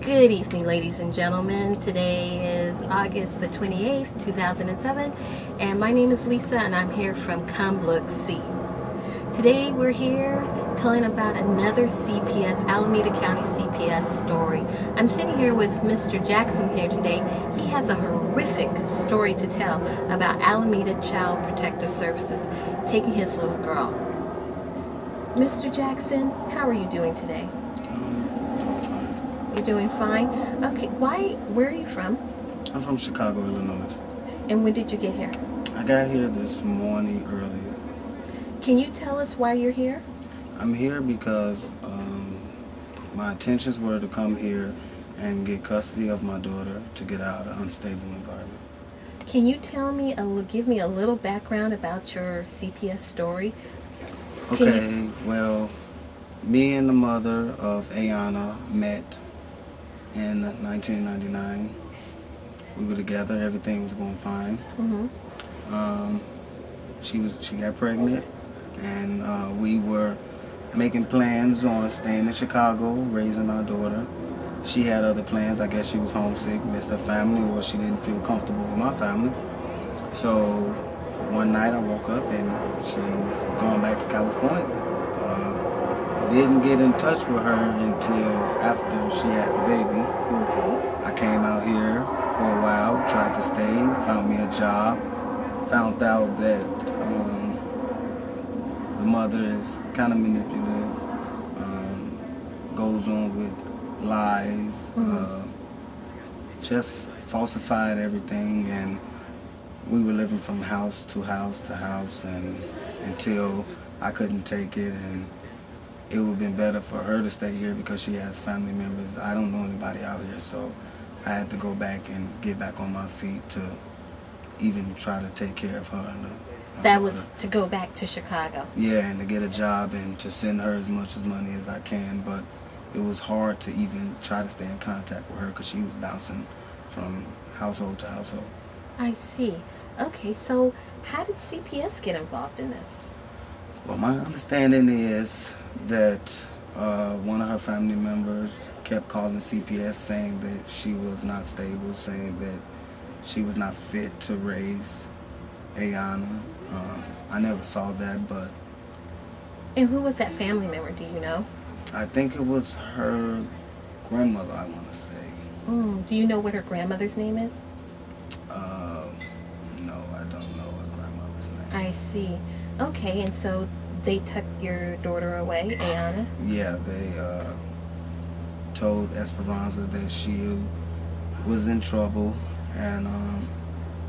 Good evening, ladies and gentlemen. Today is August the 28th, 2007, and my name is Lisa, and I'm here from Come Look See. Today we're here telling about another CPS, Alameda County CPS story. I'm sitting here with Mr. Jackson here today. He has a horrific story to tell about Alameda Child Protective Services taking his little girl. Mr. Jackson, how are you doing today? You're doing fine? Okay, where are you from? I'm from Chicago, Illinois. And when did you get here? I got here this morning early. Can you tell us why you're here? I'm here because my intentions were to come here and get custody of my daughter to get out of an unstable environment. Can you tell me, give me a little background about your CPS story? Okay, well, me and the mother of Ayana met in 1999. We were together, everything was going fine. Mm-hmm. She got pregnant, and we were making plans on staying in Chicago, raising our daughter. She had other plans. I guess she was homesick, missed her family, or she didn't feel comfortable with my family. So one night I woke up and she's going back to California. Didn't get in touch with her until after she had the baby. Okay. I came out here for a while, tried to stay, found me a job, found out that the mother is kind of manipulative, goes on with lies, just falsified everything, and we were living from house to house to house, and until I couldn't take it, and it would have been better for her to stay here because she has family members. I don't know anybody out here, so I had to go back and get back on my feet to even try to take care of her. And that was to go back to Chicago? Yeah, and to get a job and to send her as much money as I can, but it was hard to even try to stay in contact with her because she was bouncing from household to household. I see. Okay, so how did CPS get involved in this? Well, my understanding is that one of her family members kept calling CPS saying that she was not stable, saying that she was not fit to raise Ayana. I never saw that, but... And who was that family member, do you know? I think it was her grandmother, I want to say. Do you know what her grandmother's name is? No, I don't know her grandmother's name. I see. Okay, and so they took your daughter away, Ayana? Yeah, they told Esperanza that she was in trouble, and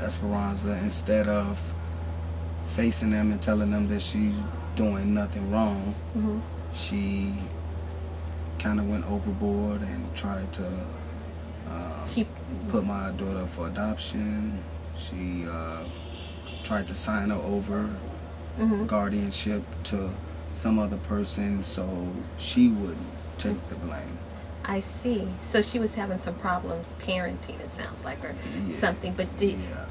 Esperanza, instead of facing them and telling them that she's doing nothing wrong, she kind of went overboard and tried to put my daughter up for adoption. She tried to sign her over guardianship to some other person so she would take the blame. I see. So she was having some problems parenting, it sounds like, or something. But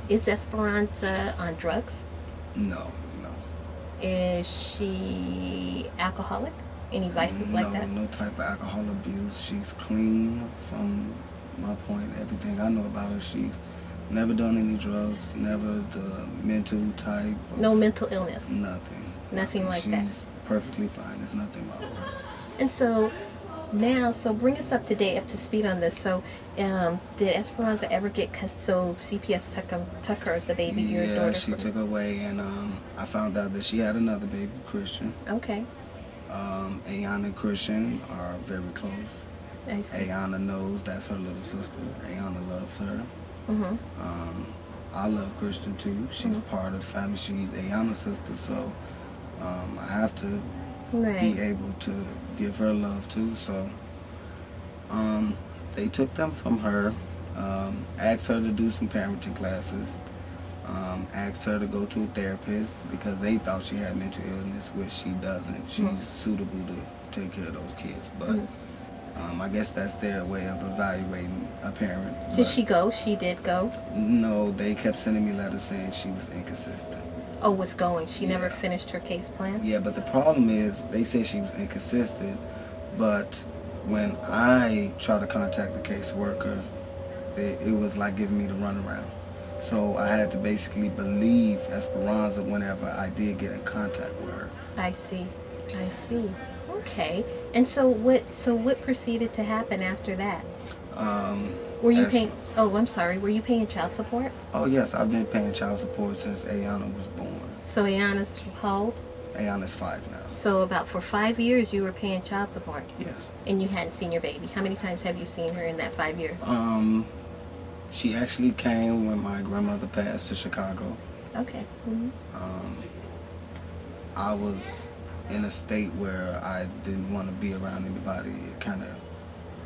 is Esperanza on drugs? No. Is she alcoholic? Any vices like that? No type of alcohol abuse. She's clean from my point. Everything I know about her, she's never done any drugs, never the mental type. No mental illness? Nothing. Nothing like that? She's perfectly fine. There's nothing wrong with her. And so now, bring us up to date, up to speed on this. So did Esperanza ever get, so CPS took her, the baby, your daughter? Yeah, she took her away, and I found out that she had another baby, Christian. Okay. Ayana and Christian are very close. I see. Ayana knows that's her little sister. Ayana loves her. I love Christian too. She's part of the family. She's Ayana's sister, so I have to be able to give her love too. So they took them from her, asked her to do some parenting classes, asked her to go to a therapist because they thought she had mental illness, which she doesn't. She's suitable to take care of those kids, but I guess that's their way of evaluating a parent. Did she go? She did go? No, they kept sending me letters saying she was inconsistent. Oh, with going. She never finished her case plan? Yeah, but the problem is they say she was inconsistent, but when I tried to contact the caseworker, it was like giving me the runaround. So I had to basically believe Esperanza whenever I did get in contact with her. I see. I see. Okay. And so what proceeded to happen after that? Were you paying? Oh, I'm sorry. Were you paying child support? Oh yes, I've been paying child support since Ayana was born. So Ayana's how old? Ayana's 5 now. So about for 5 years you were paying child support. Yes. And you hadn't seen your baby. How many times have you seen her in that 5 years? She actually came when my grandmother passed to Chicago. Okay. Mm-hmm. I was in a state where I didn't want to be around anybody. It kind of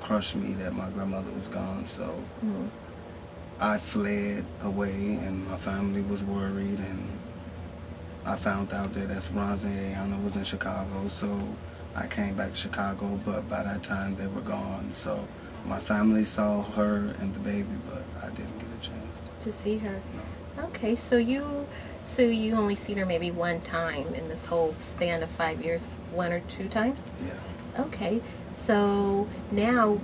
crushed me that my grandmother was gone, so I fled away, and my family was worried, and I found out that Esperanza and Ayana was in Chicago, so I came back to Chicago, but by that time they were gone, so my family saw her and the baby, but I didn't get a chance to see her. No. Okay, so you only seen her maybe one time in this whole span of 5 years, 1 or 2 times? Yeah. Okay, so now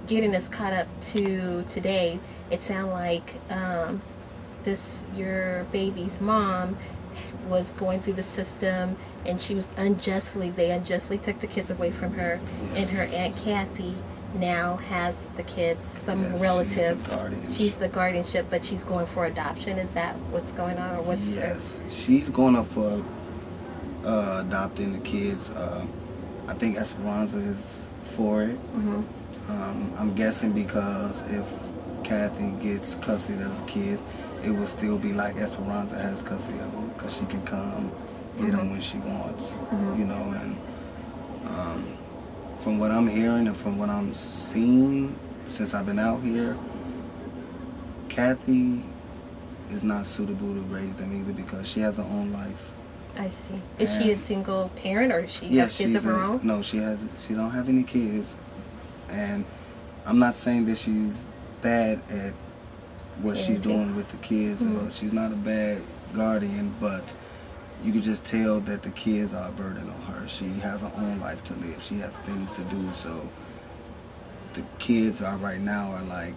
getting us caught up to today, it sounds like your baby's mom was going through the system, and she was they unjustly took the kids away from her, yes. And her Aunt Kathy now has the kids, some yes, relative. She's the guardianship, but she's going for adoption. Is that what's going on, or what's? Yes, she's going up for adopting the kids. I think Esperanza is for it. I'm guessing because if Kathy gets custody of the kids, it will still be like Esperanza has custody of them, because she can come get them when she wants, you know. And from what I'm hearing and from what I'm seeing since I've been out here, Kathy is not suitable to raise them either, because she has her own life. I see. Is she a single parent, or does she have kids of her own? No, she don't have any kids. And I'm not saying that she's bad at what she's doing with the kids. Or she's not a bad guardian, but you could just tell that the kids are a burden on her. She has her own life to live. She has things to do. So the kids right now are like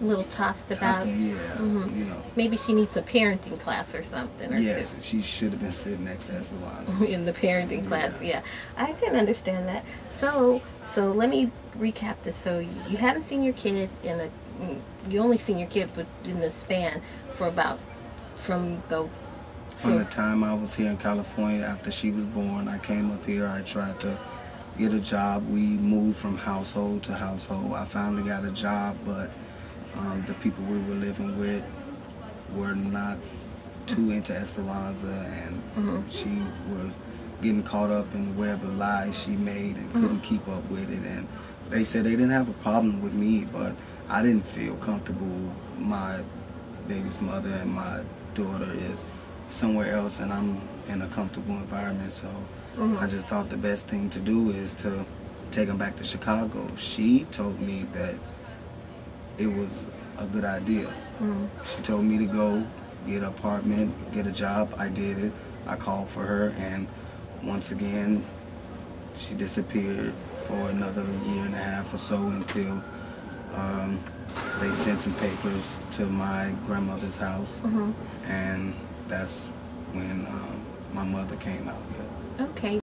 a little tossed about. Yeah, you know. Maybe she needs a parenting class or something. Or yes, she should have been sitting next to Esperanza. In the parenting class, yeah. I can understand that. So let me recap this. So you haven't seen your kid you only seen your kid, but in the span for about from the time I was here in California after she was born. I came up here. I tried to get a job. We moved from household to household. I finally got a job, but the people we were living with were not too into Esperanza, and she was getting caught up in the web of lies she made and couldn't keep up with it. And they said they didn't have a problem with me, but I didn't feel comfortable. My baby's mother and my daughter is somewhere else, and I'm in a comfortable environment, so I just thought the best thing to do is to take them back to Chicago. She told me that it was a good idea. She told me to go get an apartment, get a job. I did it. I called for her, and once again she disappeared for another year and a half or so until they sent some papers to my grandmother's house, and that's when my mother came out here. Okay.